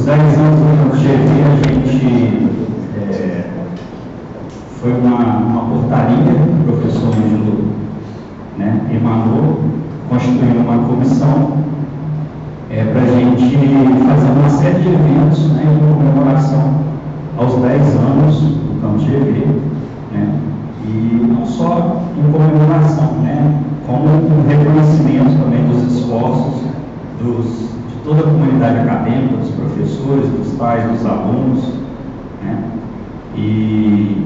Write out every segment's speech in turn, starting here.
10 anos do GV, a gente foi uma portaria que o professor Ângelo, né, emanou, constituindo uma comissão para a gente fazer uma série de eventos, né, em comemoração aos 10 anos do Campus GV, né, e não só em comemoração, né, como um reconhecimento também dos esforços de toda a comunidade acadêmica, dos professores, dos pais, dos alunos, né, e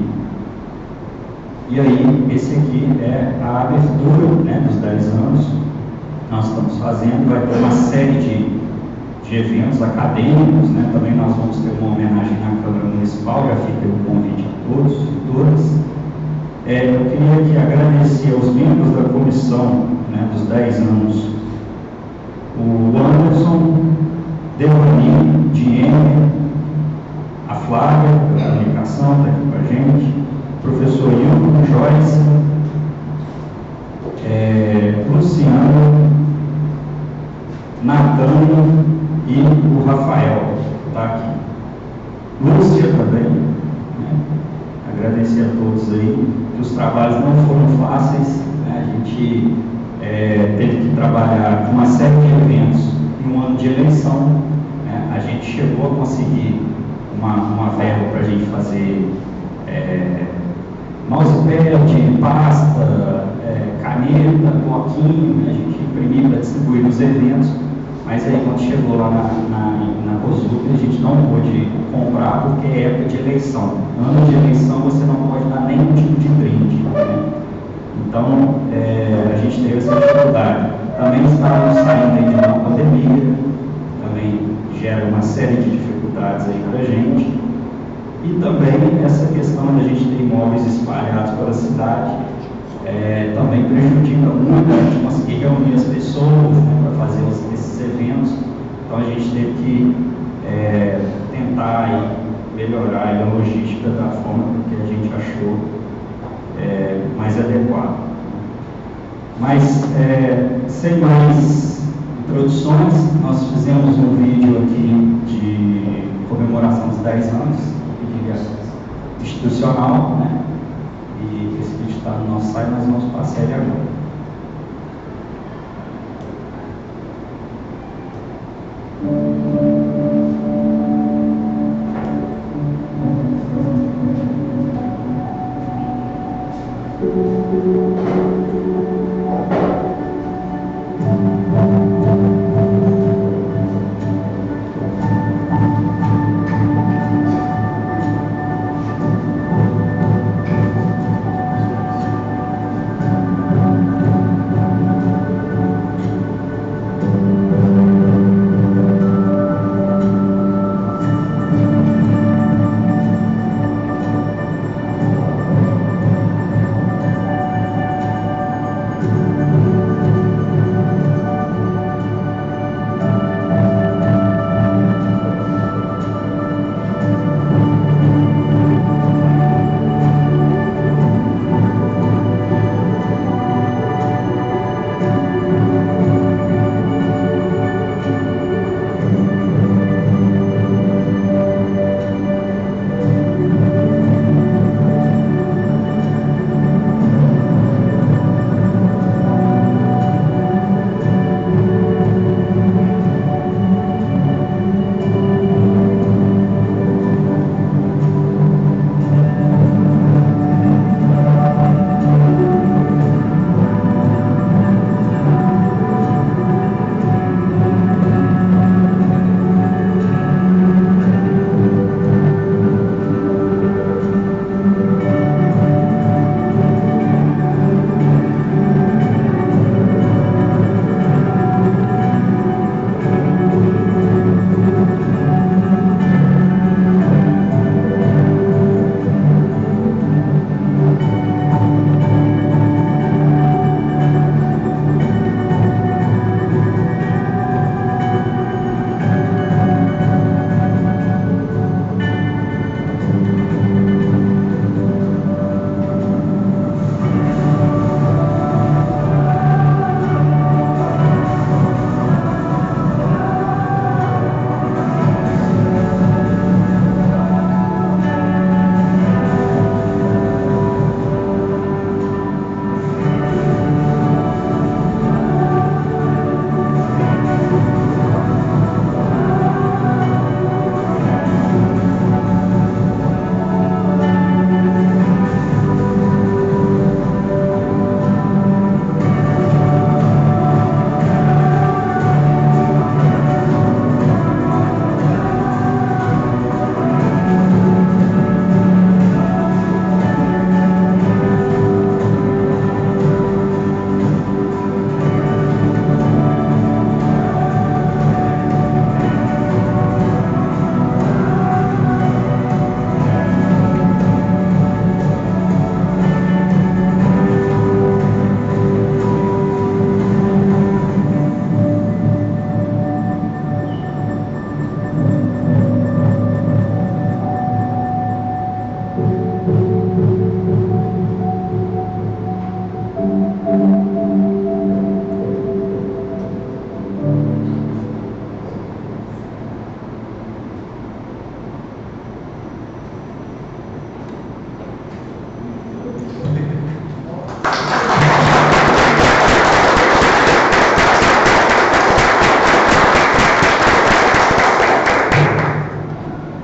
aí, esse aqui é a abertura, né, dos 10 anos que nós estamos fazendo. Vai ter uma série de eventos acadêmicos, né, também nós vamos ter uma homenagem na Câmara Municipal, já fica o convite a todos e todas. Eu queria aqui agradecer aos membros da comissão, né, dos 10 anos, o Anderson, Devani, Diene, a Flávia, da comunicação, está aqui com a gente, o professor Hilton, Joyce, Luciano, Natânia e o Rafael, está aqui. Lúcia também, né? Agradecer a todos aí, que os trabalhos não foram fáceis, né? A gente teve que trabalhar com uma série de eventos em um ano de eleição, né? A gente chegou a conseguir uma verba para a gente fazer mousepad, pasta, caneta, bloquinho, né? A gente imprimiu para distribuir nos eventos, mas aí quando chegou lá na COSUP, a gente não pôde comprar porque é época de eleição. Ano de eleição você não pode dar nenhum tipo de brinde, né? Então a gente teve essa dificuldade. Também estávamos saindo aí de uma pandemia, também gera uma série de dificuldades aí para a gente. E também essa questão da gente ter imóveis espalhados pela cidade também prejudica muito a gente conseguir reunir as pessoas, né, para fazer esses eventos. Então a gente teve que tentar aí melhorar aí a logística da forma que a gente achou mais adequado. Mas sem mais introduções, nós fizemos um vídeo aqui de comemoração dos 10 anos, institucional, né? E esse vídeo está no nosso site, nós vamos passar ele agora.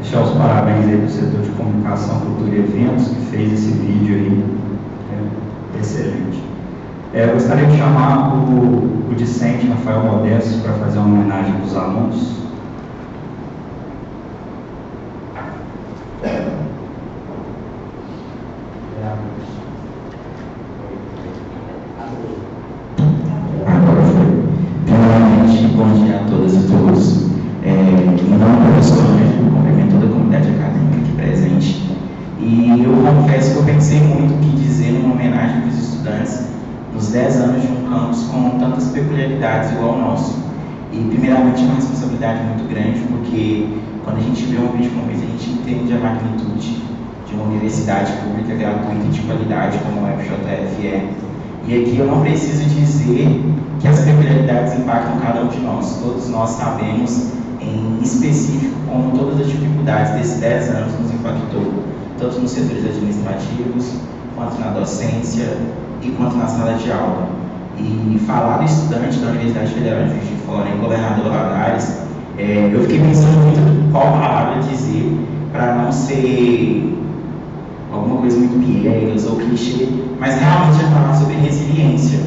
deixar os parabéns aí do setor de comunicação, cultura e eventos, que fez esse vídeo aí, excelente. Eu gostaria de chamar o discente Rafael Modesto para fazer uma homenagem para os alunos. Primeiramente, bom dia a todas e todos. Meu nome é professor Ângelo, cumprimento toda a comunidade acadêmica aqui presente. E eu confesso que eu pensei muito o que dizer numa homenagem para os estudantes nos 10 anos de um campus com tantas peculiaridades igual ao nosso. E, primeiramente, é uma responsabilidade muito grande, porque quando a gente vê um vídeo como esse, a gente entende a magnitude de uma universidade pública gratuita e de qualidade como a UFJF é. E aqui eu não preciso dizer que as peculiaridades impactam cada um de nós. Todos nós sabemos, em específico, como todas as dificuldades desses 10 anos nos impactou, tanto nos setores administrativos, quanto na docência e quanto na sala de aula. E falar do estudante da Universidade Federal de Juiz de Fora, em Governador Valadares, eu fiquei pensando muito qual palavra dizer para não ser alguma coisa muito piegas ou clichê, mas realmente é falar sobre resiliência.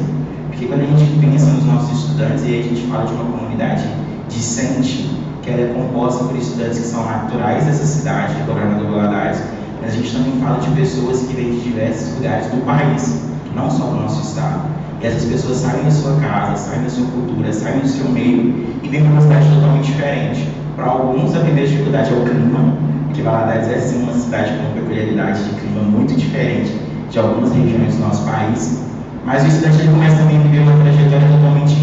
Porque quando a gente pensa nos nossos estudantes, e aí a gente fala de uma comunidade discente, que ela é composta por estudantes que são naturais dessa cidade, de Governador Valadares, mas a gente também fala de pessoas que vêm de diversos lugares do país, não só do nosso estado. E essas pessoas saem da sua casa, saem da sua cultura, saem do seu meio e vêm para uma cidade totalmente diferente. Para alguns, a primeira dificuldade é o clima, porque Valadares é sim uma cidade com uma peculiaridade de clima muito diferente de algumas regiões do nosso país, mas o estudante ele começa também a viver uma trajetória totalmente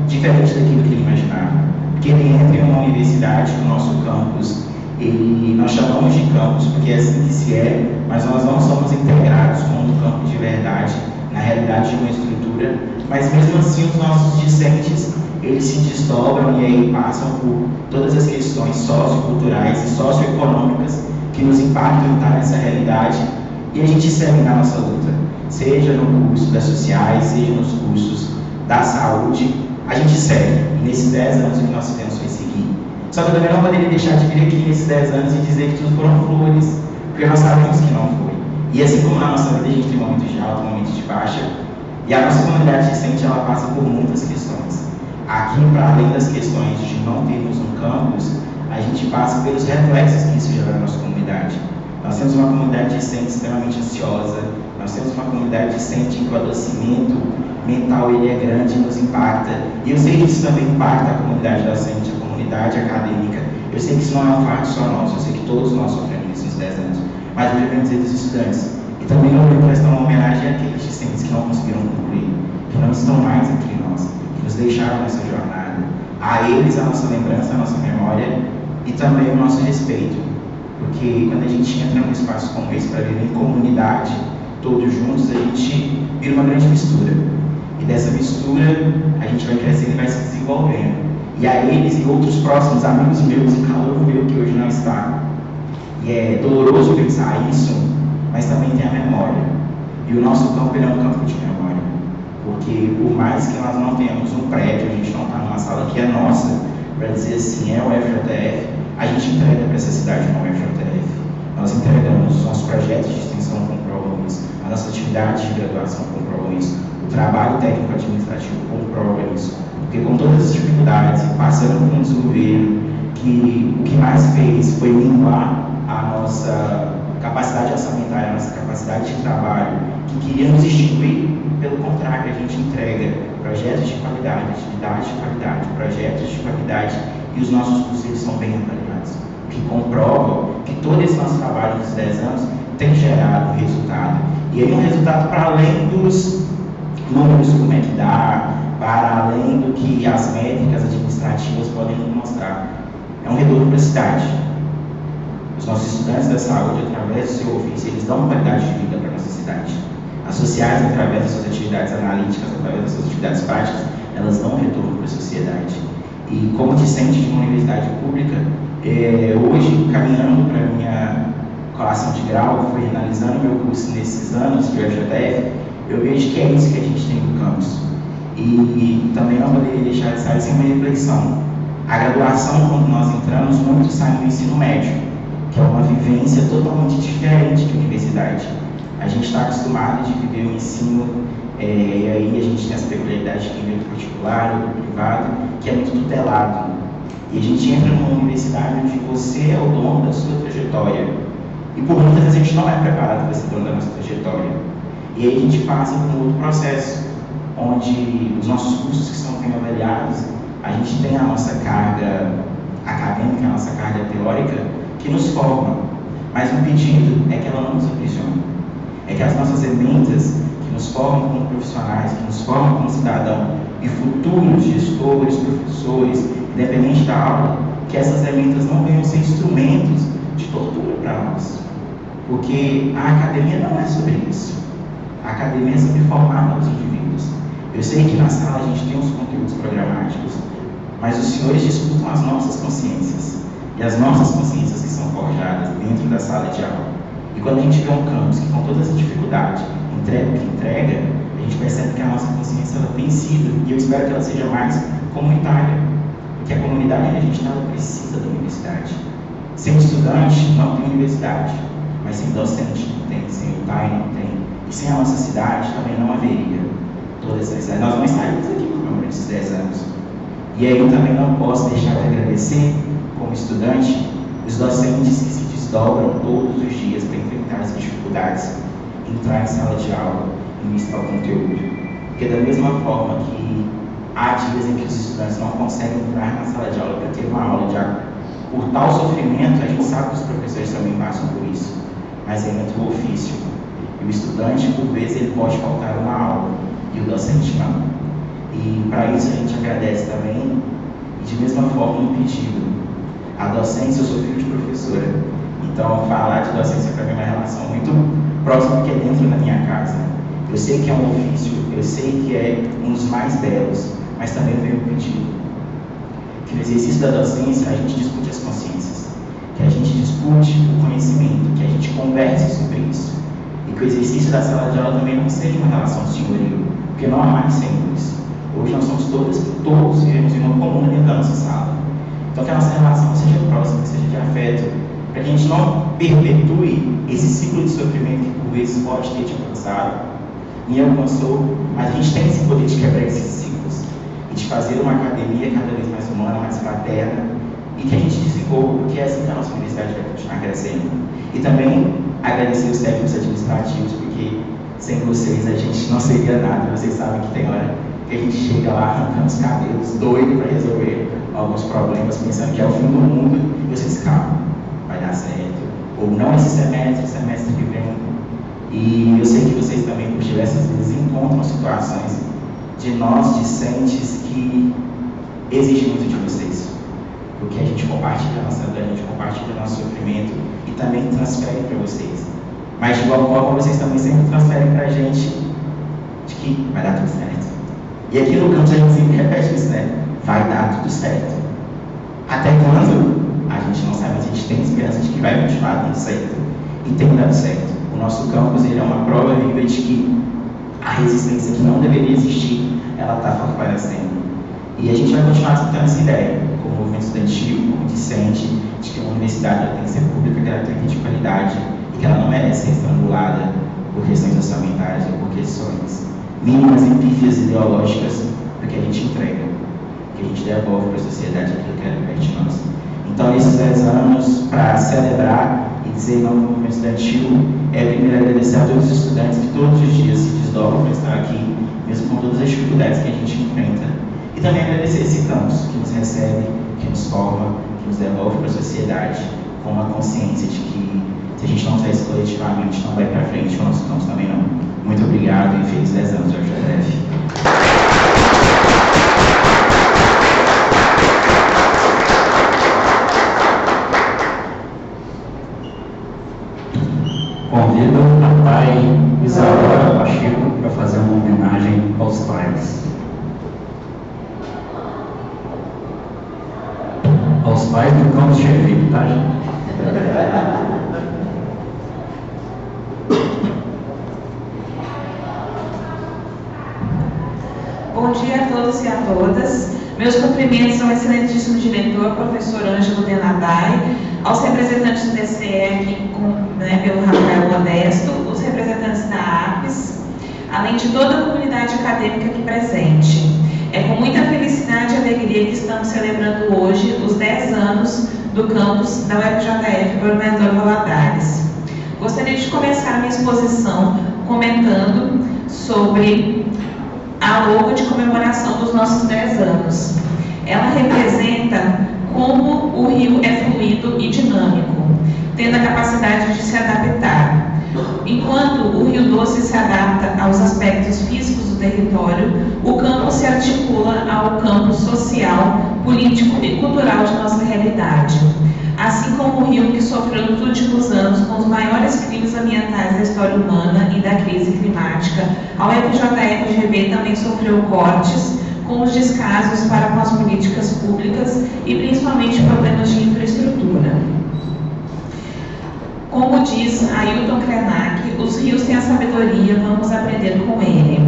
diferente daquilo que ele imaginava. Porque ele entra em uma universidade, no nosso campus, nós chamamos de campus porque é assim que se é, mas nós não somos integrados com um campus de verdade, na realidade de uma estrutura, mas mesmo assim os nossos discentes, eles se desdobram e aí passam por todas as questões socioculturais e socioeconômicas que nos impactam em estar nessa realidade, e a gente segue na nossa luta, seja no curso das sociais, seja nos cursos da saúde, a gente segue. E nesses 10 anos o que nós fizemos foi seguir. Só que eu também não poderia deixar de vir aqui nesses 10 anos e dizer que tudo foram flores, porque nós sabemos que não foi. E assim como na nossa vida a gente tem momentos de alta, momentos de baixa, e a nossa comunidade discente ela passa por muitas questões. Aqui, para além das questões de não termos um campus, a gente passa pelos reflexos que isso gera na nossa comunidade. Nós temos uma comunidade discente extremamente ansiosa, nós temos uma comunidade discente em que o adoecimento mental ele é grande e nos impacta. E eu sei que isso também impacta a comunidade docente, a comunidade acadêmica. Eu sei que isso não é um fato só nosso, eu sei que todos nós sofremos isso nos 10 anos. Mas eu devemos dizer dos estudantes. E também eu vou prestar uma homenagem àqueles discentes que não conseguiram concluir, que não estão mais entre nós, que nos deixaram nessa jornada. A eles a nossa lembrança, a nossa memória e também o nosso respeito. Porque quando a gente entra num espaço como esse para viver em comunidade, todos juntos, a gente vira uma grande mistura. E dessa mistura, a gente vai crescendo e vai se desenvolvendo. E a eles e outros próximos amigos meus e calor meu que hoje não está. E é doloroso pensar isso, mas também tem a memória. E o nosso campo ele é um campo de memória. Porque por mais que nós não tenhamos um prédio, a gente não está numa sala que é nossa, para dizer assim, é o FJF, a gente entrega para essa cidade uma FJF. Nós entregamos, os nossos projetos de extensão comprovam isso, a nossa atividade de graduação comprova isso, o trabalho técnico-administrativo comprova isso. Porque com todas as dificuldades, passando por um desgoverno, que o que mais fez foi minimar a nossa capacidade orçamentária, a nossa capacidade de trabalho, que queria nos extinguir, pelo contrário, a gente entrega projetos de qualidade, atividades de qualidade, projetos de qualidade, e os nossos cursos eles são bem avaliados, o que comprova que todo esse nosso trabalho nos 10 anos tem gerado resultado. E aí um resultado para além dos números, como é que dá, para além do que as métricas administrativas podem nos mostrar. É um retorno para a cidade. Os nossos estudantes da saúde, através do seu ofício, eles dão qualidade de vida para a nossa cidade. As sociais, através das suas atividades analíticas, através das suas atividades práticas, elas dão retorno para a sociedade. E como discente de uma universidade pública, hoje, caminhando para a minha colação de grau, fui realizando meu curso nesses anos de UFJF, eu vejo que é isso que a gente tem no campus. E também não poderia deixar de sair sem uma reflexão. A graduação, quando nós entramos, muitos saem do ensino médio. que é uma vivência totalmente diferente de universidade. A gente está acostumado de viver o ensino, e aí a gente tem essa peculiaridade de quem vem do particular ou do privado, que é muito tutelado. E a gente entra numa universidade onde você é o dono da sua trajetória. E por muitas vezes a gente não é preparado para ser dono da nossa trajetória. E aí a gente passa por um outro processo, onde os nossos cursos que são bem avaliados, a gente tem a nossa carga acadêmica, a nossa carga teórica, que nos forma. Mas o pedido é que ela não nos aprisione. É que as nossas emendas que nos formam como profissionais, que nos formam como cidadão e futuros gestores, professores, independente da aula, que essas emendas não venham ser instrumentos de tortura para nós. Porque a academia não é sobre isso. A academia é sobre formar novos indivíduos. Eu sei que na sala a gente tem os conteúdos programáticos, mas os senhores disputam as nossas consciências. E as nossas consciências que são forjadas dentro da sala de aula. E quando a gente vê um campus que com toda essa dificuldade entrega o que entrega, a gente percebe que a nossa consciência ela tem sido, e eu espero que ela seja mais comunitária. Porque a comunidade onde a gente está precisa da universidade. Sem estudante não tem universidade, mas sem docente não tem, sem o TAI não tem. E sem a nossa cidade também não haveria todas essas. Nós não estaríamos aqui comemorando esses 10 anos. E aí eu também não posso deixar de agradecer, como estudante, os docentes que se desdobram todos os dias para enfrentar as dificuldades, entrar em sala de aula e ministrar o conteúdo. Porque da mesma forma que há dias em que os estudantes não conseguem entrar na sala de aula para ter uma aula de aula, por tal sofrimento, a gente sabe que os professores também passam por isso, mas é muito ofício. E o estudante, por vezes, ele pode faltar uma aula, e o docente não. E para isso a gente agradece também, e de mesma forma um pedido. A docência, eu sou filho de professora, então falar de docência para mim é uma relação muito próxima que é dentro da minha casa. Eu sei que é um ofício, eu sei que é um dos mais belos, mas também veio um pedido. Que no exercício da docência a gente discute as consciências, que a gente discute o conhecimento, que a gente converse sobre isso. E que o exercício da sala de aula também não seja uma relação senhoril, porque não há mais senhores. Hoje nós somos todos vivemos em uma comuna dentro da nossa sala. Então que a nossa relação seja próxima, que seja de afeto, para que a gente não perpetue esse ciclo de sofrimento que por vezes pode ter te alcançado, me alcançou, mas a gente tem esse poder de quebrar esses ciclos e de fazer uma academia cada vez mais humana, mais fraterna, e que a gente desenvolva, porque é assim que a nossa universidade vai continuar crescendo. E também agradecer os técnicos administrativos, porque sem vocês a gente não seria nada. Vocês sabem que tem hora que a gente chega lá arrancando os cabelos, doido para resolver alguns problemas, pensando que é o fim do mundo, e vocês, calma, vai dar certo. Ou não esse semestre que vem. E eu sei que vocês também, por diversas vezes, encontram situações de nós, discentes, que exigem muito de vocês. Porque a gente compartilha a nossa dor, a gente compartilha o nosso sofrimento e também transfere para vocês. Mas de igual forma, vocês também sempre transferem para a gente de que vai dar tudo certo. E aqui no campus a gente sempre repete isso, né? Vai dar tudo certo. Até quando? A gente não sabe, mas a gente tem esperança de que vai continuar dando certo. E tem dado certo. O nosso campus ele é uma prova viva de que a resistência que não deveria existir, ela está fortalecendo. E a gente vai continuar escutando essa ideia, como movimento estudantil, como discente, de que uma universidade ela tem que ser pública, gratuita e de qualidade, e que ela não merece ser estrangulada por questões orçamentárias ou por questões mínimas e pífias ideológicas do que a gente entrega, que a gente devolve para a sociedade aquilo que ela investe em nós. Então, nesses 10 anos, para celebrar e dizer em nome do movimento estudantil, primeiro agradecer a todos os estudantes que todos os dias se desdobram para estar aqui, mesmo com todas as dificuldades que a gente enfrenta. E também agradecer esse campus que nos recebe, que nos forma, que nos devolve para a sociedade, com a consciência de que se a gente não fizer isso coletivamente, não vai para frente, o nosso campus também não. Muito obrigado e feliz 10 anos, Jorge Adef. Convido a Thay Isadora Pacheco para fazer uma homenagem aos pais. Aos pais do campus Chefe, tá, gente? Bom dia a todos e a todas. Meus cumprimentos ao excelentíssimo diretor, professor Ângelo Denadai, aos representantes do DCE aqui, pelo Rafael Modesto, os representantes da APES, além de toda a comunidade acadêmica aqui presente. É com muita felicidade e alegria que estamos celebrando hoje os 10 anos do campus da UFJF Governador Valadares. Gostaria de começar a minha exposição comentando sobre a logo de comemoração dos nossos 10 anos. Ela representa como o rio é fluido e dinâmico, tendo a capacidade de se adaptar. Enquanto o Rio Doce se adapta aos aspectos físicos do território, o campus se articula ao campo social, político e cultural de nossa realidade. Assim como o rio que sofreu nos últimos anos com os maiores crimes ambientais da história humana e da crise climática, a UFJF-GB também sofreu cortes com os descasos para com as políticas públicas e principalmente problemas de infraestrutura. Como diz Ailton Krenak, os rios têm a sabedoria, vamos aprender com ele.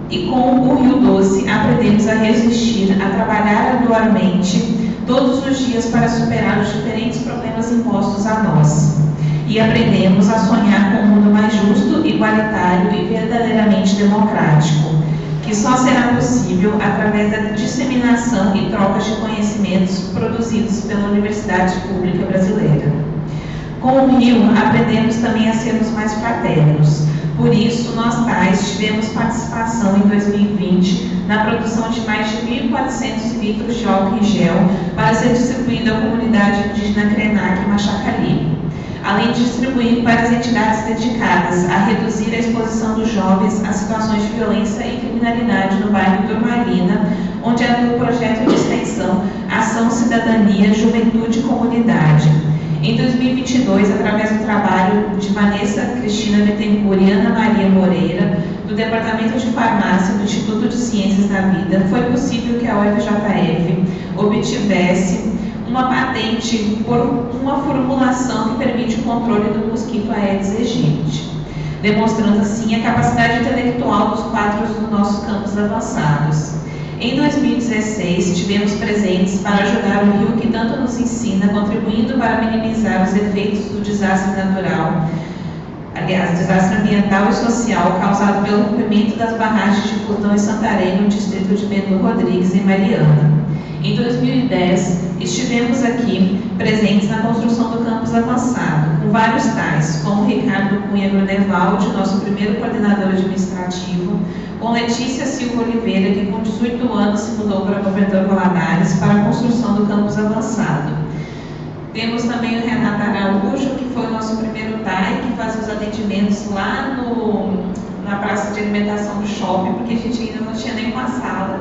E com o Rio Doce aprendemos a resistir, a trabalhar arduamente todos os dias para superar os diferentes problemas impostos a nós. E aprendemos a sonhar com um mundo mais justo, igualitário e verdadeiramente democrático, que só será possível através da disseminação e trocas de conhecimentos produzidos pela Universidade Pública Brasileira. Com o Rio, aprendemos também a sermos mais fraternos. Por isso, nós tais tivemos participação em 2020 na produção de mais de 1.400 litros de álcool em gel para ser distribuído à comunidade indígena Krenak e Machacali, além de distribuir para as entidades dedicadas a reduzir a exposição dos jovens a situações de violência e criminalidade no bairro Turmalina, onde atua o projeto de extensão Ação Cidadania, Juventude e Comunidade. Em 2022, através do trabalho de Vanessa Cristina Bittencourt e Ana Maria Moreira, do Departamento de Farmácia do Instituto de Ciências da Vida, foi possível que a UFJF obtivesse uma patente por uma formulação que permite o controle do mosquito Aedes aegypti, demonstrando assim a capacidade intelectual dos quadros dos nossos campos avançados. Em 2016, estivemos presentes para ajudar o rio que tanto nos ensina, contribuindo para minimizar os efeitos do desastre natural, desastre ambiental e social causado pelo rompimento das barragens de Futão e Santarém, no distrito de Bento Rodrigues, em Mariana. Em 2010, estivemos aqui presentes na construção do campus avançado, com vários tais, como Ricardo Cunha Grunevaldi, nosso primeiro coordenador administrativo, com Letícia Silva Oliveira, que com 18 anos se mudou para Governador Valadares para a construção do campus avançado. Temos também o Renato Araújo, que foi o nosso primeiro TAI, que fazia os atendimentos lá na praça de alimentação do shopping, porque a gente ainda não tinha nenhuma sala.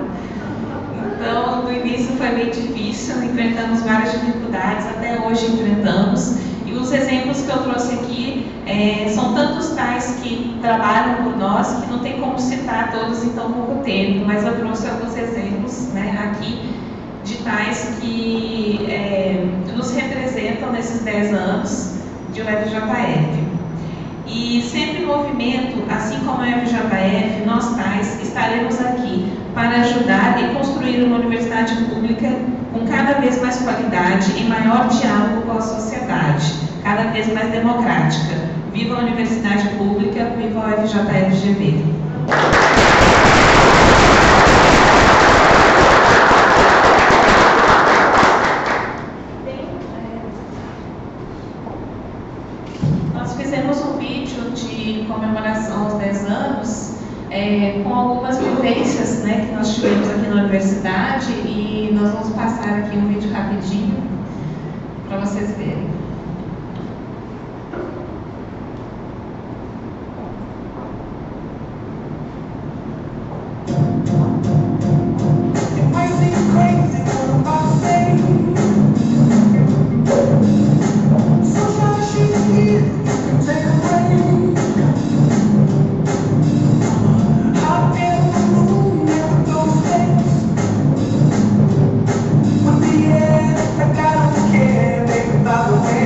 Então, no início foi bem difícil, enfrentamos várias dificuldades, até hoje enfrentamos. E os exemplos que eu trouxe aqui são tantos tais que trabalham por nós que não tem como citar todos em tão pouco tempo, mas eu trouxe alguns exemplos aqui de tais que nos representam nesses 10 anos de UFJF. E sempre em movimento, assim como a UFJF, nós tais estaremos aqui para ajudar e construir uma universidade pública com cada vez mais qualidade e maior diálogo com a sociedade, cada vez mais democrática. Viva a Universidade Pública, viva a UFJF-GB. Nós fizemos um vídeo de comemoração aos 10 anos, com algumas vivências que nós tivemos aqui na universidade, e nós vamos passar aqui um vídeo rapidinho para vocês verem. I gotta care, baby, by the way.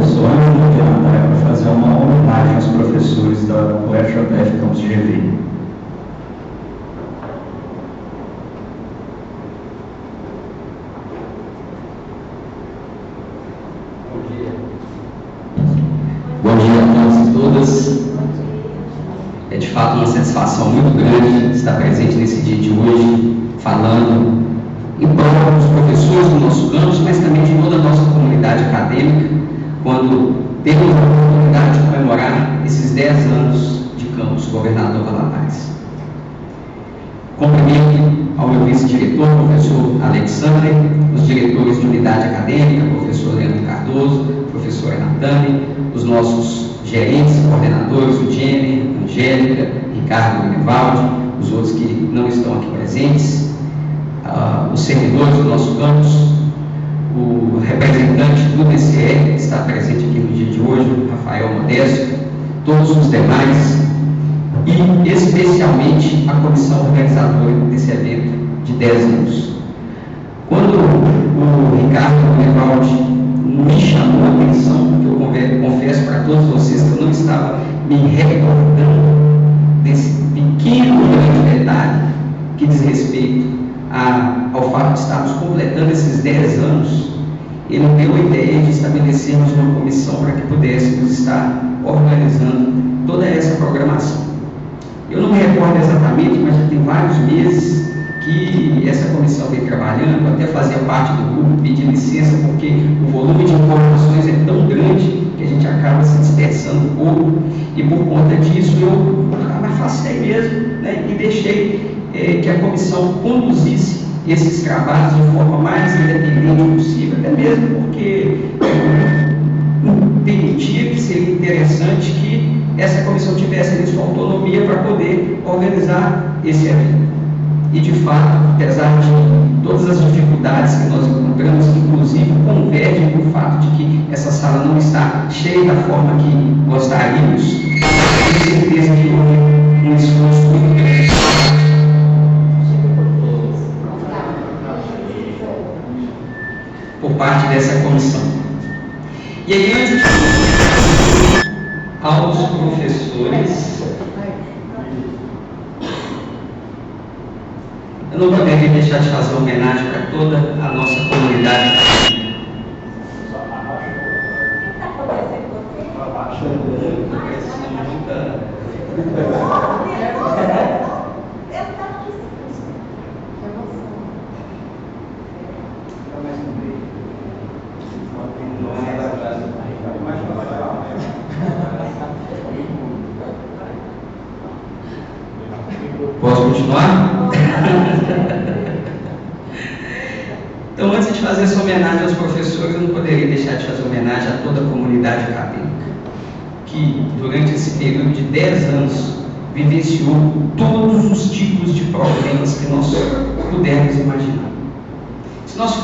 professor Ângelo de Natália para fazer uma homenagem aos professores da UFJF Campus GV. Bom dia a todos e todas. É de fato uma satisfação muito grande estar presente nesse dia de hoje, falando em prol dos professores do nosso campus, mas também de toda a nossa comunidade acadêmica, quando temos a oportunidade de comemorar esses 10 anos de campus Governador Valadares. Cumprimento ao meu vice-diretor, professor Alexandre, os diretores de unidade acadêmica, professor Leandro Cardoso, professora Natane, os nossos gerentes, coordenadores, o Jenner, Angélica, Ricardo e Evaldi, os outros que não estão aqui presentes, os servidores do nosso campus, o representante do DCE que está presente aqui no dia de hoje, Rafael Modesto, todos os demais, e especialmente a comissão organizadora desse evento de 10 anos. Quando o Ricardo e o Evaldi me chamou a atenção, que eu confesso para todos vocês que eu não estava me recordando desse pequeno grande detalhe que diz respeito ao fato de estarmos completando esses 10 anos, ele deu a ideia de estabelecermos uma comissão para que pudéssemos estar organizando toda essa programação. Eu não me recordo exatamente, mas já tem vários meses que essa comissão vem trabalhando, até fazia parte do grupo, pedir licença, porque o volume de informações é tão grande que a gente acaba se dispersando um pouco, e por conta disso eu me afastei mesmo, né, e deixei que a comissão conduzisse esses trabalhos de forma mais independente possível, até mesmo porque entendia que seria interessante que essa comissão tivesse ali sua autonomia para poder organizar esse evento. E de fato, apesar de todas as dificuldades que nós encontramos, que inclusive convergem com o fato de que essa sala não está cheia da forma que gostaríamos, tenho certeza que houve um esforço muito grande por parte dessa comissão. E aí, antes de aos professores, eu não poderia deixar de fazer homenagem para toda a nossa comunidade acadêmica. Posso continuar? Então, antes de fazer essa homenagem aos professores, eu não poderia deixar de fazer homenagem a toda a comunidade acadêmica, que durante esse período de 10 anos vivenciou todos os tipos de problemas que nós pudermos imaginar. Se nós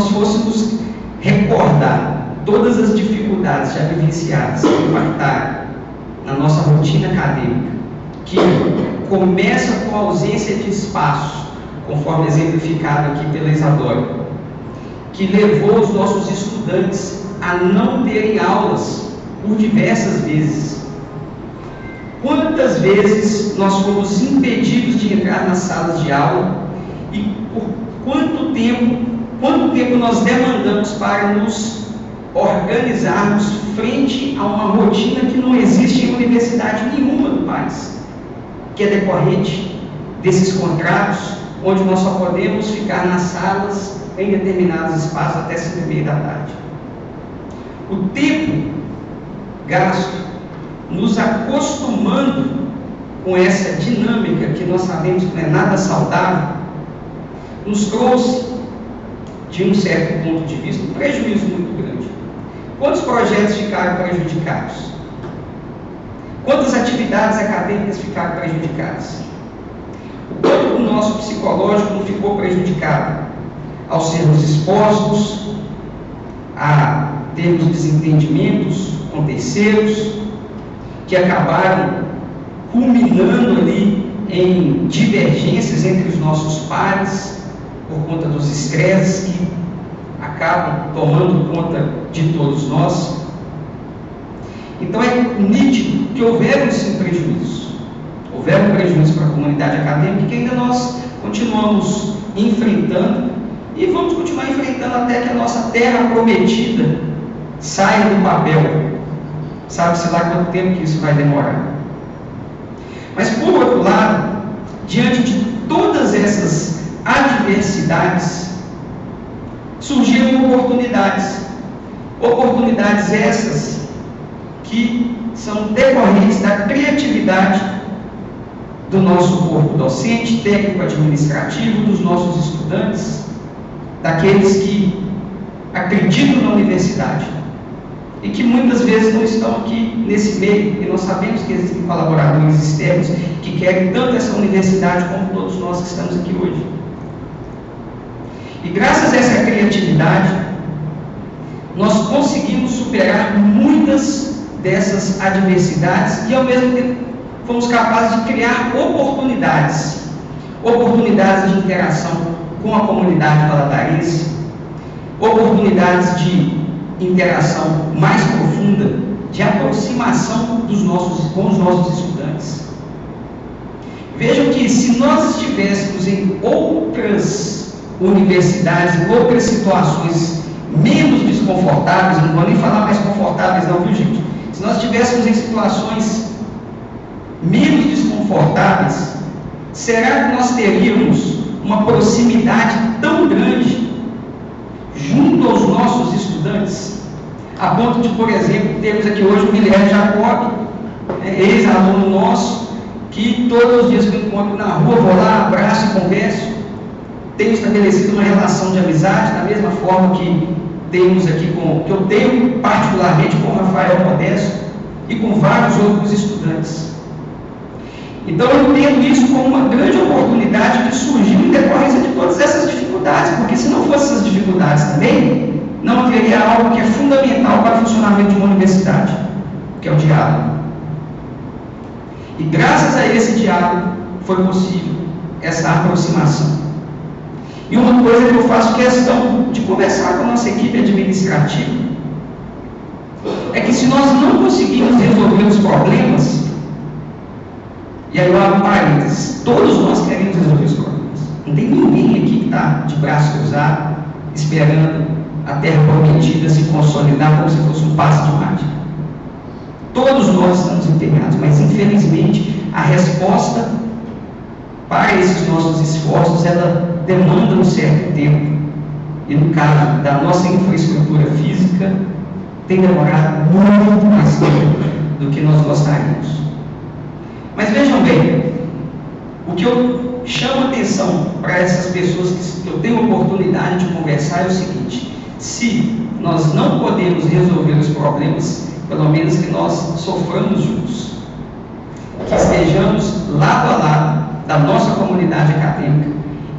fôssemos recordar todas as dificuldades já vivenciadas que impactaram na nossa rotina acadêmica, que começa com a ausência de espaço, conforme exemplificado aqui pela Isadora, que levou os nossos estudantes a não terem aulas por diversas vezes. Quantas vezes nós fomos impedidos de entrar nas salas de aula e por quanto tempo nós demandamos para nos organizarmos frente a uma rotina que não existe em universidade nenhuma do país, que é decorrente desses contratos, onde nós só podemos ficar nas salas em determinados espaços até 5h30 da tarde. O tempo gasto nos acostumando com essa dinâmica que nós sabemos que não é nada saudável, nos trouxe, de um certo ponto de vista, um prejuízo muito grande. Quantos projetos ficaram prejudicados? Quantas atividades acadêmicas ficaram prejudicadas? O quanto o nosso psicológico não ficou prejudicado ao sermos expostos a termos desentendimentos com terceiros, que acabaram culminando ali em divergências entre os nossos pares, por conta dos estresses que acabam tomando conta de todos nós. Então é nítido que houveram sim prejuízos. Houveram prejuízos para a comunidade acadêmica que ainda nós continuamos enfrentando e vamos continuar enfrentando até que a nossa terra prometida saia do papel. Sabe-se lá quanto tempo que isso vai demorar. Mas, por outro lado, diante de todas essas adversidades, surgiram oportunidades. Oportunidades essas que são decorrentes da criatividade do nosso corpo docente, técnico-administrativo, dos nossos estudantes, daqueles que acreditam na universidade e que muitas vezes não estão aqui nesse meio, e nós sabemos que existem colaboradores externos que querem tanto essa universidade como todos nós que estamos aqui hoje. E graças a essa criatividade, nós conseguimos superar muitas dessas adversidades e ao mesmo tempo fomos capazes de criar oportunidades de interação com a comunidade valadarense, oportunidades de interação mais profunda, de aproximação com os nossos estudantes. Vejam que se nós estivéssemos em outras universidades, em outras situações menos desconfortáveis, não vou nem falar mais confortáveis não, viu gente? Se nós estivéssemos em situações menos desconfortáveis, será que nós teríamos uma proximidade tão grande junto aos nossos estudantes, a ponto de, por exemplo, temos aqui hoje o Guilherme Jacob, ex-aluno nosso, que todos os dias que eu encontro na rua, vou lá, abraço e converso, tenho estabelecido uma relação de amizade, da mesma forma que temos aqui que eu tenho particularmente com o Rafael Modesto e com vários outros estudantes. Então eu entendo isso como uma grande oportunidade que surgiu em decorrência de todas essas dificuldades, porque se não fossem essas dificuldades também, não haveria algo que é fundamental para o funcionamento de uma universidade, que é o diálogo. E graças a esse diálogo foi possível essa aproximação. E uma coisa que eu faço questão de conversar com a nossa equipe administrativa é que se nós não conseguimos resolver os problemas, e aí eu abro parênteses, todos nós queremos resolver os problemas. Não tem ninguém aqui que está de braço cruzado, esperando a terra prometida se consolidar como se fosse um passe de mágica. Todos nós estamos empenhados, mas infelizmente a resposta para esses nossos esforços, ela demanda um certo tempo. E no caso da nossa infraestrutura física, tem demorado muito mais tempo do que nós gostaríamos. Mas vejam bem, o que eu chamo atenção para essas pessoas que eu tenho oportunidade de conversar é o seguinte: se nós não podemos resolver os problemas, pelo menos que nós soframos juntos, que estejamos lado a lado da nossa comunidade acadêmica,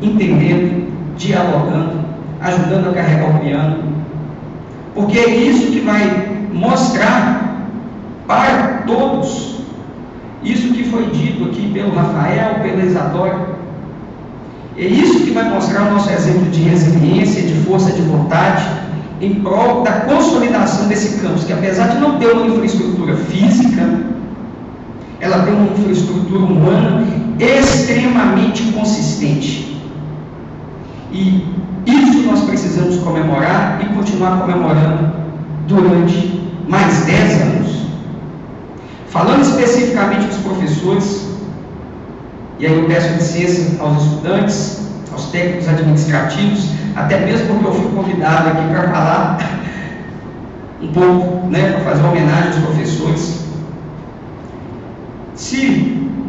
entendendo, dialogando, ajudando a carregar o piano, porque é isso que vai mostrar para todos isso que foi dito aqui pelo Rafael, pela Isadora. É isso que vai mostrar o nosso exemplo de resiliência, de força de vontade, em prol da consolidação desse campus, que apesar de não ter uma infraestrutura física, ela tem uma infraestrutura humana extremamente consistente. E isso nós precisamos comemorar e continuar comemorando durante mais 10 anos. Falando especificamente dos professores, e aí eu peço licença aos estudantes, aos técnicos administrativos, até mesmo porque eu fui convidado aqui para falar um pouco, para fazer uma homenagem aos professores.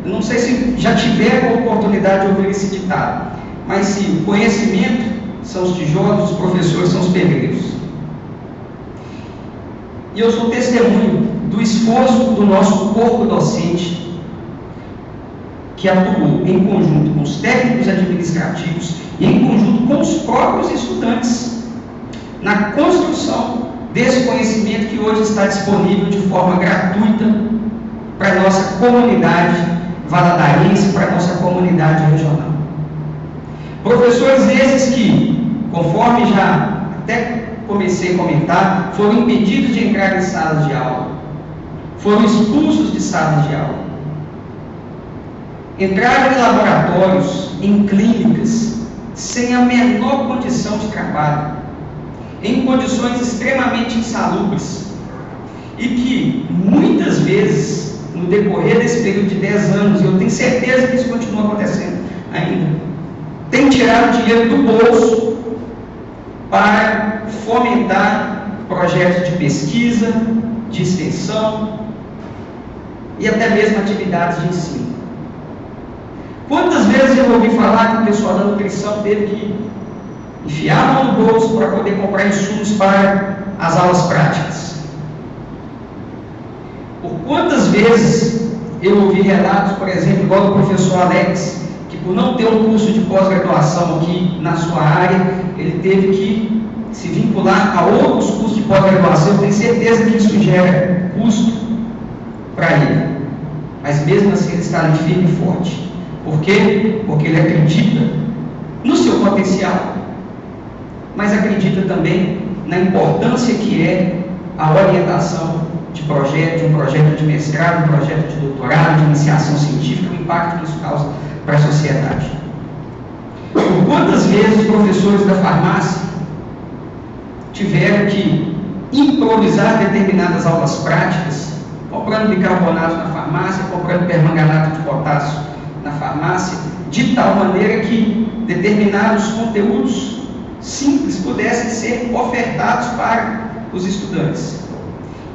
Eu não sei se já tiveram a oportunidade de ouvir esse ditado, mas se o conhecimento são os tijolos, os professores são os pedreiros. E eu sou testemunho do esforço do nosso corpo docente, que atuou em conjunto com os técnicos administrativos e em conjunto com os próprios estudantes, na construção desse conhecimento que hoje está disponível de forma gratuita para a nossa comunidade valadarense, para a nossa comunidade regional. Professores esses que, conforme já até comecei a comentar, foram impedidos de entrar em salas de aula, foram expulsos de salas de aula, entraram em laboratórios, em clínicas, sem a menor condição de trabalho, em condições extremamente insalubres, e que muitas vezes, no decorrer desse período de 10 anos, e eu tenho certeza que isso continua acontecendo ainda, tem tirado dinheiro do bolso para fomentar projetos de pesquisa, de extensão e até mesmo atividades de ensino. Quantas vezes eu ouvi falar que o pessoal da nutrição teve que enfiar a mão no bolso para poder comprar insumos para as aulas práticas? Por quantas vezes eu ouvi relatos, por exemplo, igual do professor Alex, que por não ter um curso de pós-graduação aqui na sua área, ele teve que se vincular a outros cursos de pós-graduação. Eu tenho certeza que isso gera custo para ele, mas mesmo assim ele está ali firme e forte. Por quê? Porque ele acredita no seu potencial, mas acredita também na importância que é a orientação de um projeto de mestrado, um projeto de doutorado, de iniciação científica, o impacto que isso causa para a sociedade. Por quantas vezes os professores da farmácia tiveram que improvisar determinadas aulas práticas, comprando bicarbonato na farmácia, comprando permanganato de potássio na farmácia, de tal maneira que determinados conteúdos simples pudessem ser ofertados para os estudantes.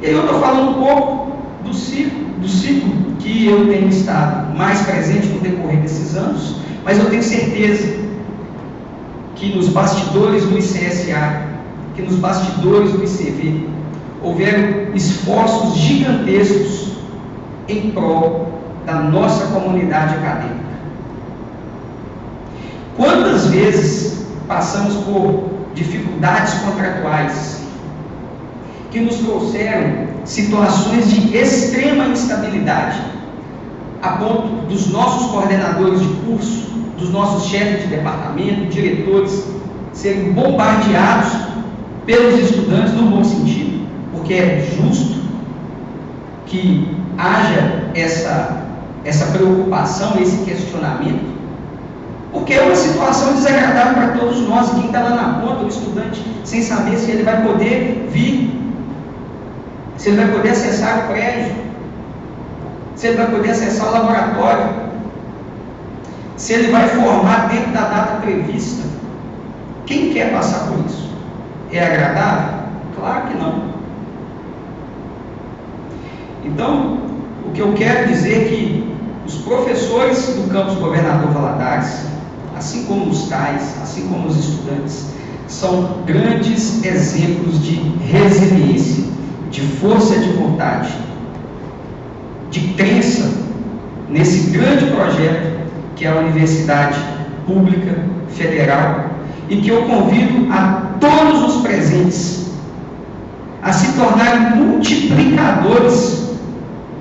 E aí eu estou falando um pouco do ciclo que eu tenho estado mais presente no decorrer desses anos, mas eu tenho certeza que nos bastidores do ICSA, que nos bastidores do ICV, houveram esforços gigantescos em prol da nossa comunidade acadêmica. Quantas vezes passamos por dificuldades contratuais que nos trouxeram situações de extrema instabilidade, a ponto dos nossos coordenadores de curso, dos nossos chefes de departamento, diretores, serem bombardeados pelos estudantes no bom sentido, porque é justo que haja essa preocupação, esse questionamento, porque é uma situação desagradável para todos nós. Quem está lá na ponta, o estudante, sem saber se ele vai poder vir, se ele vai poder acessar o prédio, se ele vai poder acessar o laboratório, se ele vai formar dentro da data prevista. Quem quer passar por isso? É agradável? Claro que não. Então, o que eu quero dizer é que os professores do campus Governador Valadares, assim como os tais, assim como os estudantes, são grandes exemplos de resiliência, de força de vontade, de crença nesse grande projeto que é a Universidade Pública Federal, e que eu convido a todos os presentes a se tornarem multiplicadores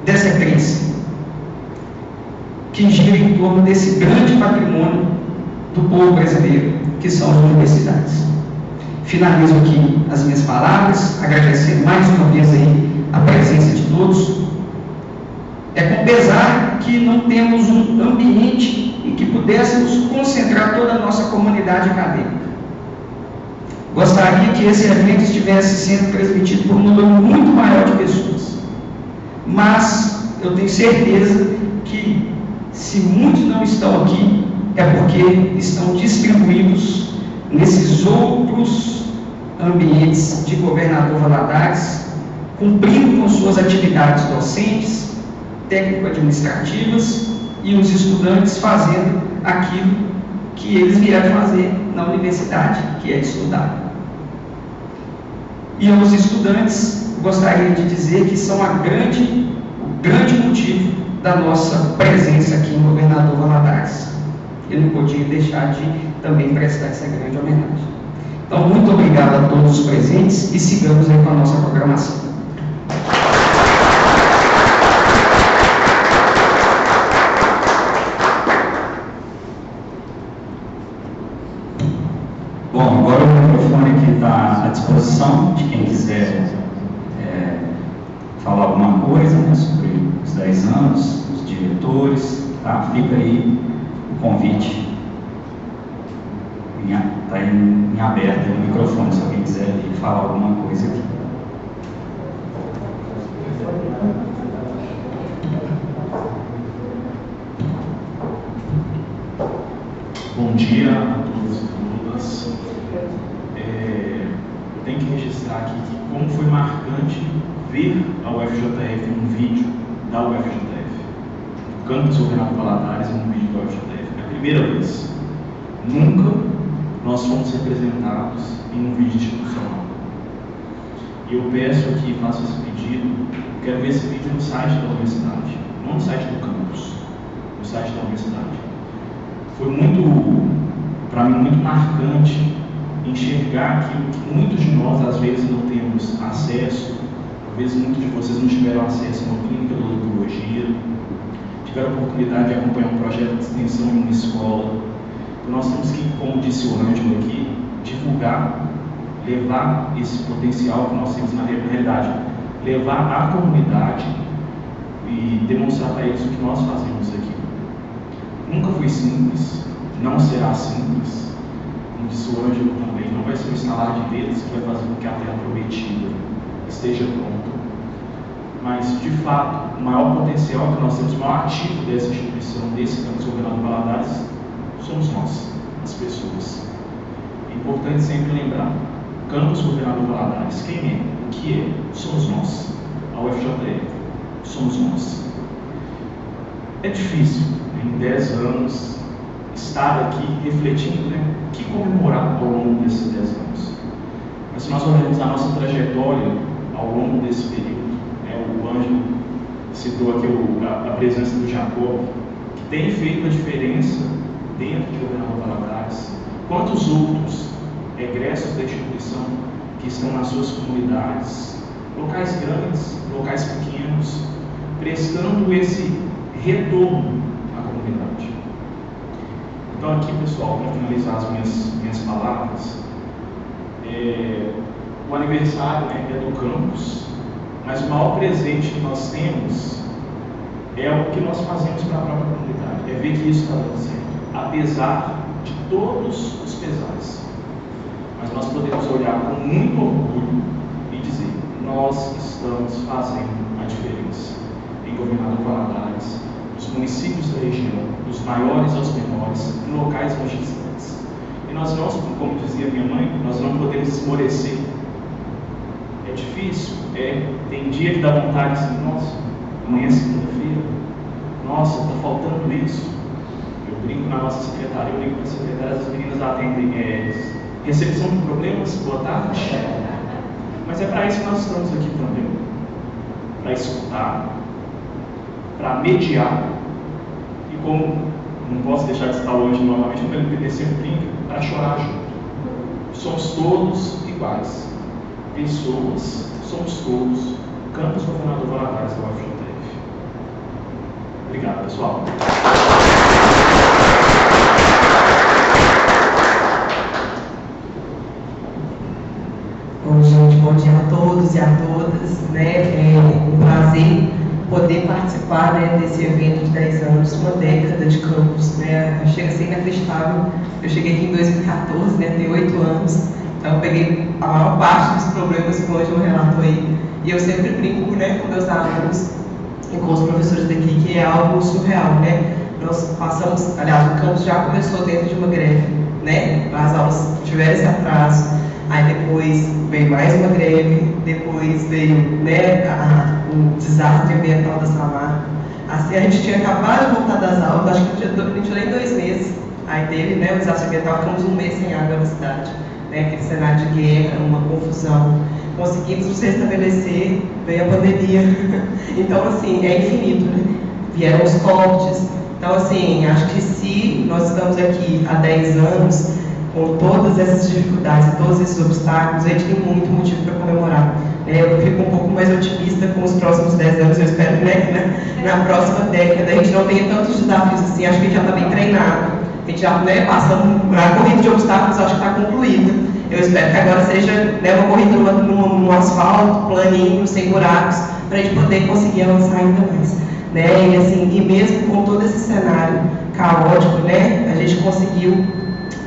dessa crença, que gira em torno desse grande patrimônio do povo brasileiro, que são as universidades. Finalizo aqui as minhas palavras, agradecendo mais uma vez aí a presença de todos. É com pesar que não temos um ambiente em que pudéssemos concentrar toda a nossa comunidade acadêmica. Gostaria que esse evento estivesse sendo transmitido por um número muito maior de pessoas, mas eu tenho certeza que, se muitos não estão aqui, é porque estão distribuídos nesses outros ambientes de Governador Valadares, cumprindo com suas atividades docentes, técnico-administrativas, e os estudantes fazendo aquilo que eles vieram fazer na universidade, que é estudar. E aos estudantes, gostaria de dizer que são o grande motivo da nossa presença aqui em Governador Valadares. Eu não podia deixar de também prestar essa grande homenagem. Então, muito obrigado a todos os presentes e sigamos aí com a nossa programação. Bom, agora o microfone aqui está à disposição de quem quiser falar alguma coisa, né, sobre os 10 anos, os diretores, tá? Fica aí o convite. Está em aberto o microfone, se alguém quiser falar alguma coisa aqui. Bom dia a todos e todas. Eu tenho que registrar aqui que como foi marcante ver a UFJF em um vídeo da UFJF, o campus Governador Valadares em um vídeo da UFJF. É a primeira vez. Nunca nós fomos representados em um vídeo institucional. E eu peço aqui, faço esse pedido, quero ver esse vídeo no site da universidade, não no site do campus, no site da universidade. Foi para mim, muito marcante enxergar aquilo que muitos de nós, às vezes, não temos acesso. Talvez muitos de vocês não tiveram acesso a uma clínica de odontologia, tiveram a oportunidade de acompanhar um projeto de extensão em uma escola. Então, nós temos que, como disse o Ângelo aqui, divulgar, levar esse potencial que nós temos na realidade, levar à comunidade e demonstrar para eles o que nós fazemos aqui. Nunca foi simples, não será simples. Como disse o Ângelo também, não vai ser um estalar de dedos que vai fazer com que a terra prometida esteja pronta. Mas, de fato, o maior potencial que nós temos, o maior ativo dessa instituição, desse campus Governador Valadares, somos nós, as pessoas. É importante sempre lembrar, campus Governador Valadares, quem é? O que é? Somos nós. A UFJF, somos nós. É difícil, em 10 anos, estar aqui refletindo, o que comemorar ao longo desses 10 anos. Mas se nós olharmos a nossa trajetória ao longo desse período, o Ângelo citou aqui a presença do Jacob, que tem feito a diferença dentro de Governador Valadares. Quantos outros egressos da instituição que estão nas suas comunidades, locais grandes, locais pequenos, prestando esse retorno à comunidade. Então aqui, pessoal, para finalizar as minhas palavras, o aniversário é do campus, mas o maior presente que nós temos é o que nós fazemos para a própria comunidade, é ver que isso está dando certo, apesar de todos os pesares. Mas nós podemos olhar com muito orgulho e dizer, nós estamos fazendo a diferença em Governador Valadares, nos municípios da região, dos maiores aos menores, em locais mais distantes. E nós não, como dizia minha mãe, nós não podemos esmorecer. É difícil, tem dia que dá vontade de dizer, nossa, amanhã é segunda-feira, nossa, está faltando isso. Eu brinco na nossa secretária, eu brinco com a secretária, as meninas atendem recepção de problemas, boa tarde. Mas é para isso que nós estamos aqui também, para escutar, para mediar, e como não posso deixar de estar hoje novamente, pelo PDC brinca, para chorar junto. Somos todos iguais, pessoas, somos todos, campus Governador Valadares da UFJF. Obrigado, pessoal. Bom, gente, bom dia a todos e a todas, É um prazer poder participar, desse evento de 10 anos, uma década de campus, Chega a ser inacreditável. Eu cheguei aqui em 2014, tenho 8 anos, então eu peguei a maior parte dos problemas que hoje eu relato aí. E eu sempre brinco, com meus alunos e com os professores daqui, que é algo surreal, Nós passamos, aliás, o campus já começou dentro de uma greve, As aulas tiveram esse atraso, aí depois veio mais uma greve, depois veio, o desastre ambiental da Samar. Assim, a gente tinha acabado de voltar das aulas, acho que a gente nem 2 meses, aí teve, o desastre ambiental, ficamos 1 mês sem água na cidade, aquele cenário de guerra, uma confusão. Conseguimos nos restabelecer, veio a pandemia. Então, assim, é infinito, Vieram os cortes. Então, assim, acho que se nós estamos aqui há 10 anos, com todas essas dificuldades e todos esses obstáculos, a gente tem muito motivo para comemorar. Eu fico um pouco mais otimista com os próximos 10 anos, eu espero que na próxima década a gente não tenha tantos desafios assim, acho que a gente já está bem treinado, a gente já passando por a corrida de obstáculos, acho que está concluída. Eu espero que agora seja uma corrida no asfalto, planinho, sem buracos, para a gente poder conseguir avançar ainda mais. Né? E, assim, e mesmo com todo esse cenário caótico, né, a gente conseguiu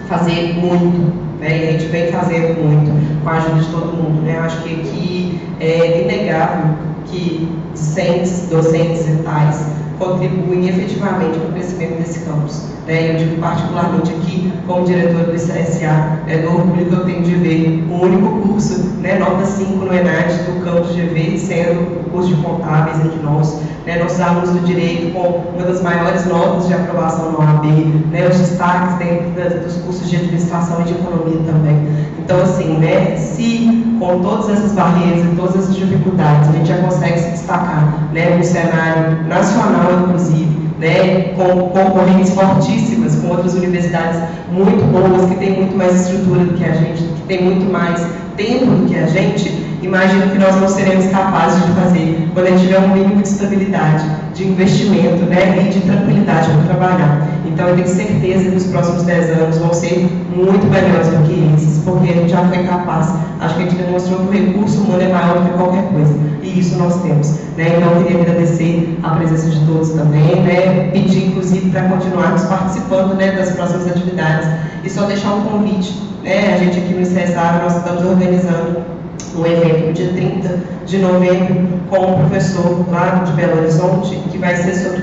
fazer muito, né, e a gente vem fazendo muito com a ajuda de todo mundo. Né? Eu acho que aqui é inegável que discentes, docentes e tais contribuem efetivamente para o crescimento desse campus. Né? Eu digo particularmente aqui, como diretora do ICSA, do orgulho que eu tenho de ver o único curso, né, nota 5 no ENAD do campus GV, sendo o curso de contábeis entre nós. Né, nossos alunos do direito com uma das maiores notas de aprovação no OAB, né, os destaques dentro dos cursos de administração e de economia também. Então, assim, né, se com todas essas barreiras e todas essas dificuldades a gente já consegue se destacar, né, no cenário nacional, inclusive, né, com concorrentes fortíssimas, com outras universidades muito boas, que têm muito mais estrutura do que a gente, que têm muito mais tempo do que a gente, imagino que nós não seremos capazes de fazer quando a gente tiver um mínimo de estabilidade, de investimento, né, e de tranquilidade para trabalhar. Então, eu tenho certeza que os próximos 10 anos vão ser muito melhores do que esses, porque a gente já foi capaz. Acho que a gente demonstrou que o recurso humano é maior do que qualquer coisa, e isso nós temos. Né? Então, eu queria agradecer a presença de todos também, né? Pedir, inclusive, para continuarmos participando, né, das próximas atividades, e só deixar um convite. Né? A gente aqui no ICSA, nós estamos organizando um evento no dia 30 de novembro com um professor lá de Belo Horizonte, que vai ser sobre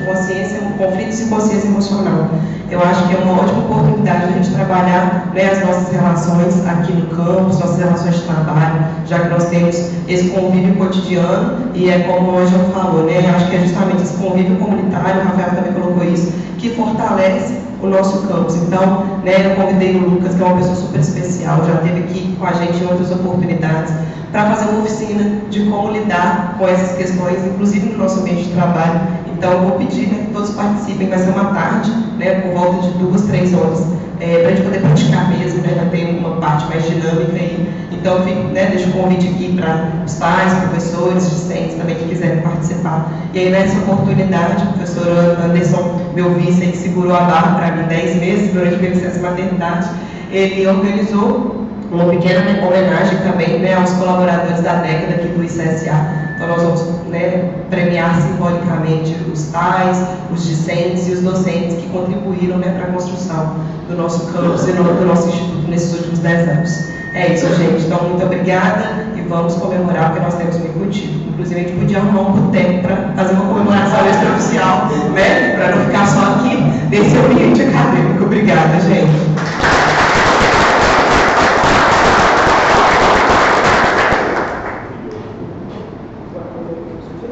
conflitos e consciência emocional. Eu acho que é uma ótima oportunidade de a gente trabalhar, né, as nossas relações aqui no campus, nossas relações de trabalho, já que nós temos esse convívio cotidiano, e é como o Ângelo falou, né, acho que é justamente esse convívio comunitário, o Rafael também colocou isso, que fortalece o nosso campus. Então, né, eu convidei o Lucas, que é uma pessoa super especial, já esteve aqui com a gente em outras oportunidades, para fazer uma oficina de como lidar com essas questões, inclusive no nosso ambiente de trabalho. Então, eu vou pedir, né, que todos participem, vai ser uma tarde, né, por volta de 2, 3 horas, para a gente poder praticar mesmo, né, já tem uma parte mais dinâmica aí. Então, eu fico, né, deixo o convite aqui para os pais, professores, discentes também que quiserem participar. E aí, nessa oportunidade, o professor Anderson, meu vice, que segurou a barra para mim 10 meses durante a minha licença maternidade, ele organizou uma pequena homenagem também, né, aos colaboradores da década aqui do ICSA. Então, nós vamos, né, premiar simbolicamente os pais, os discentes e os docentes que contribuíram, né, para a construção do nosso campus e do nosso instituto nesses últimos 10 anos. É isso, gente. Então, muito obrigada e vamos comemorar o que nós temos me curtido. Inclusive, a gente podia arrumar um tempo para fazer uma comemoração extraoficial, né, para não ficar só aqui nesse ambiente acadêmico. Obrigada, gente.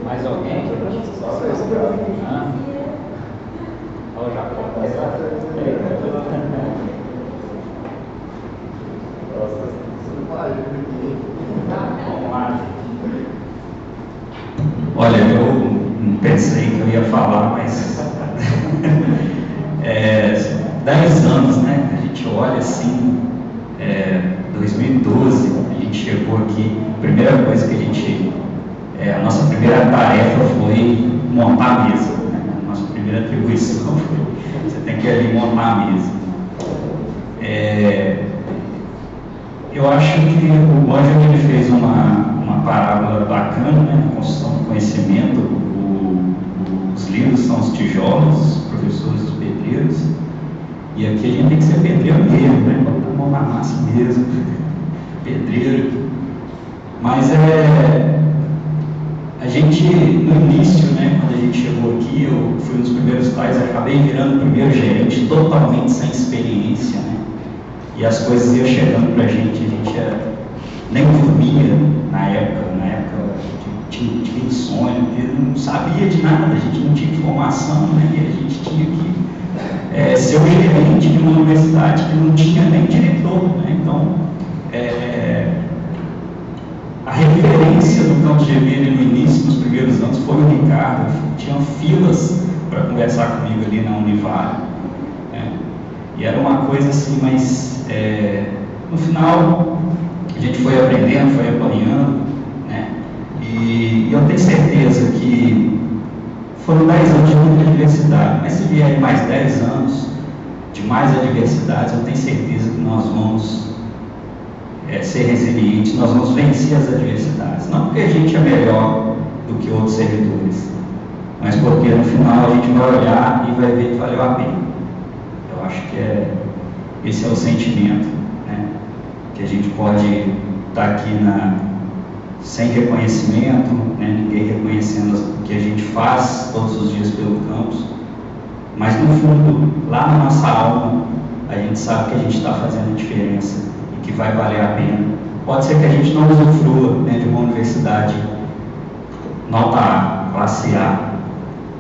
Mais alguém? Olha, eu não pensei que eu ia falar, mas 10 anos, né? A gente olha assim, 2012, a gente chegou aqui, a primeira coisa que a gente, a nossa primeira tarefa foi montar a mesa, né? A nossa primeira atribuição foi, você tem que ir ali montar a mesa. Eu acho que o Ângelo fez uma parábola bacana, né? A construção do conhecimento, os livros são os tijolos, os professores os pedreiros, e aqui a gente tem que ser pedreiro mesmo, né? Botar a mão na massa mesmo, pedreiro. Mas a gente, no início, né, quando a gente chegou aqui, eu fui um dos primeiros pais, acabei virando o primeiro gerente totalmente sem experiência, né? E as coisas iam chegando para a gente nem dormia na época tinha insônia, porque não sabia de nada, a gente não tinha informação, né? E a gente tinha que ser o gerente de uma universidade que não tinha nem diretor, né? Então, a referência do campus GV no início, nos primeiros anos, foi o Ricardo. Tinham filas para conversar comigo ali na Univale, né? E era uma coisa assim, mas no final a gente foi aprendendo, foi apanhando, né? E eu tenho certeza que foram 10 anos de muita adversidade, mas se vier mais 10 anos de mais adversidades, eu tenho certeza que nós vamos ser resilientes, nós vamos vencer as adversidades. Não porque a gente é melhor do que outros servidores, mas porque no final a gente vai olhar e vai ver que valeu a pena. Eu acho que esse é o sentimento, né? Que a gente pode estar aqui sem reconhecimento, né? Ninguém reconhecendo o que a gente faz todos os dias pelo campus, mas no fundo, lá na nossa alma, a gente sabe que a gente está fazendo diferença e que vai valer a pena. Pode ser que a gente não usufrua, né, de uma universidade nota A, classe A,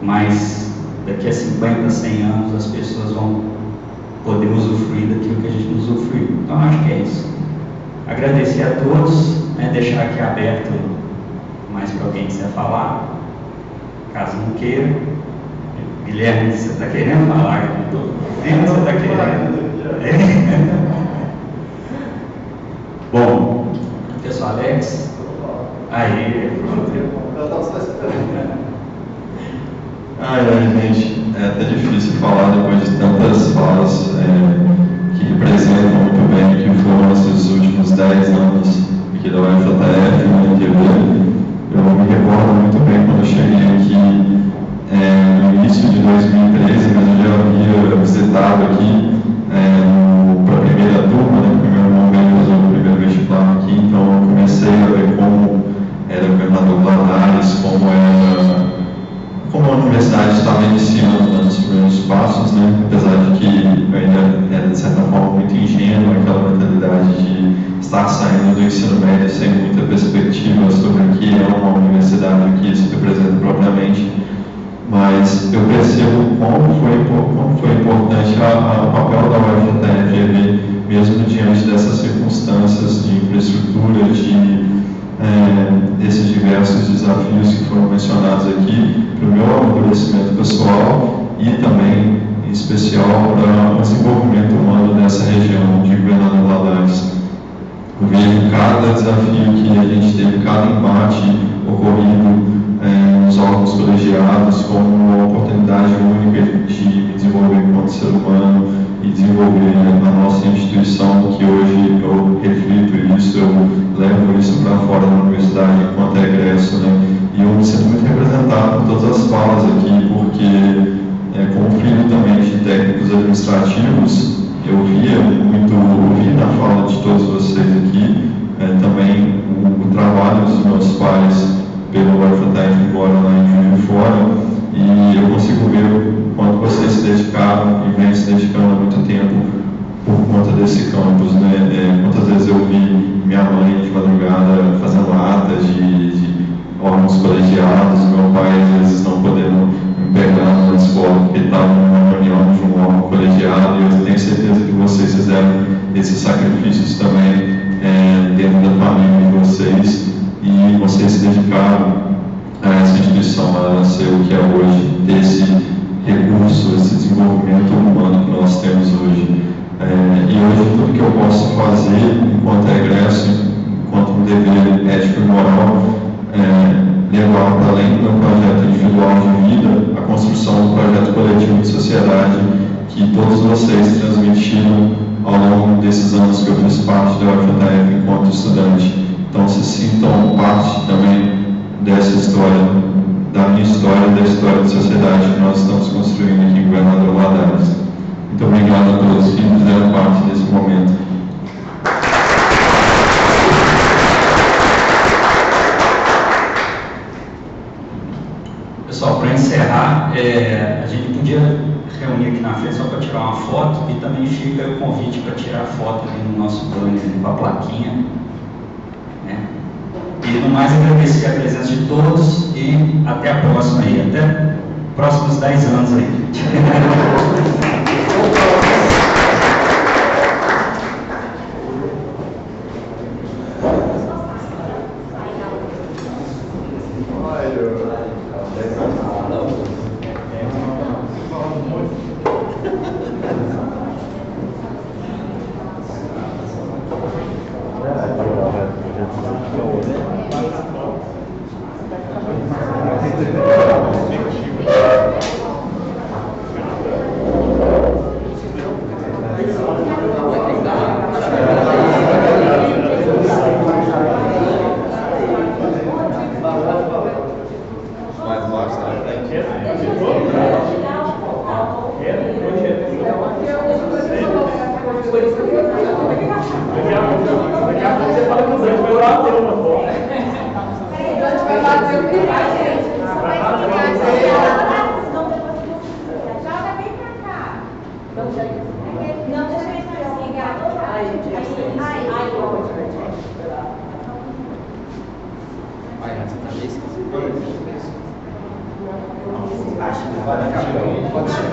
mas daqui a 50, 100 anos as pessoas vão poder usufruir daquilo que a gente usufruiu. Então acho que é isso. Agradecer a todos, né, deixar aqui aberto mais para alguém que quiser falar, caso não queira. Guilherme, você está querendo falar? Você está querendo? Bom, pessoal, Alex. Aí, pronto. Gente, é até difícil falar depois de tantas falas que representam muito bem o que foram esses últimos 10 anos aqui da UFJF, na TV. Eu me recordo muito bem quando eu cheguei aqui no início de 2013, mas eu já havia visitado aqui para a primeira turma, né, o primeiro momento fazer o primeiro vestibular aqui, então eu comecei a ver como era o governador Valadares, como a universidade estava iniciando nos primeiros passos, né, apesar de que eu ainda era de certa forma muito ingênuo, aquela mentalidade de estar saindo do ensino médio sem muita perspectiva sobre o que é uma universidade, o que isso representa propriamente. Mas eu percebo como foi importante o papel da UFJF, mesmo diante dessas circunstâncias de infraestrutura, desses diversos desafios que foram mencionados aqui, para o meu amadurecimento pessoal e também, em especial, para o desenvolvimento humano dessa região de Governador Valadares. Eu vejo cada desafio que a gente teve, cada embate ocorrido nos órgãos colegiados como uma oportunidade única de me desenvolver enquanto ser humano e desenvolver a nossa instituição, que hoje eu reflito isso, eu levo isso para fora da universidade enquanto egresso, né? E eu me sinto muito representado por todas as falas aqui, porque como filho também de técnicos administrativos, eu ouvi na fala de todos vocês aqui, também o trabalho dos meus pais pelo UFJF, embora lá em Juiz de Fora, e eu consigo ver o quanto vocês se dedicaram e vêm se dedicando há muito tempo por conta desse campus, né? Quantas vezes eu vi minha mãe de madrugada fazendo atas de órgãos colegiados, meu pai às vezes não podendo me pegar na escola porque estava numa reunião de um órgão colegiado, e eu tenho certeza que vocês fizeram esses sacrifícios também dentro da família de vocês, e vocês se dedicaram a essa instituição a ser o que é hoje, ter esse recurso, esse desenvolvimento humano que nós temos hoje. E hoje tudo que eu posso fazer enquanto egresso, enquanto um dever ético e moral, levar para além do meu projeto individual de vida a construção do projeto coletivo de sociedade que todos vocês transmitiram ao longo desses anos que eu fiz parte da UFJF enquanto estudante. Então se sintam parte também dessa história, da minha história e da história da sociedade que nós estamos construindo aqui em Governador Valadares. Muito obrigado a todos que fizeram parte desse momento. Pessoal, para encerrar, a gente podia reunir aqui na frente só para tirar uma foto, e também fica o convite para tirar foto ali no nosso banner, com a plaquinha. E no mais, agradecer a presença de todos e até a próxima aí, até próximos 10 anos aí. Daqui a pouco você fala que o Dante vai bater uma foto. O Dante vai bater o que vai, gente. Joga bem pra cá. Não, deixa eu pegar. Vai, você tá bem esquisito. Acho que vai acabar. Pode ser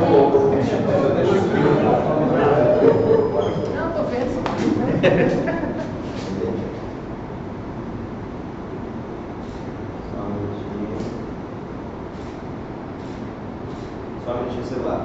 Não, tô vendo. Só um minutinho o celular.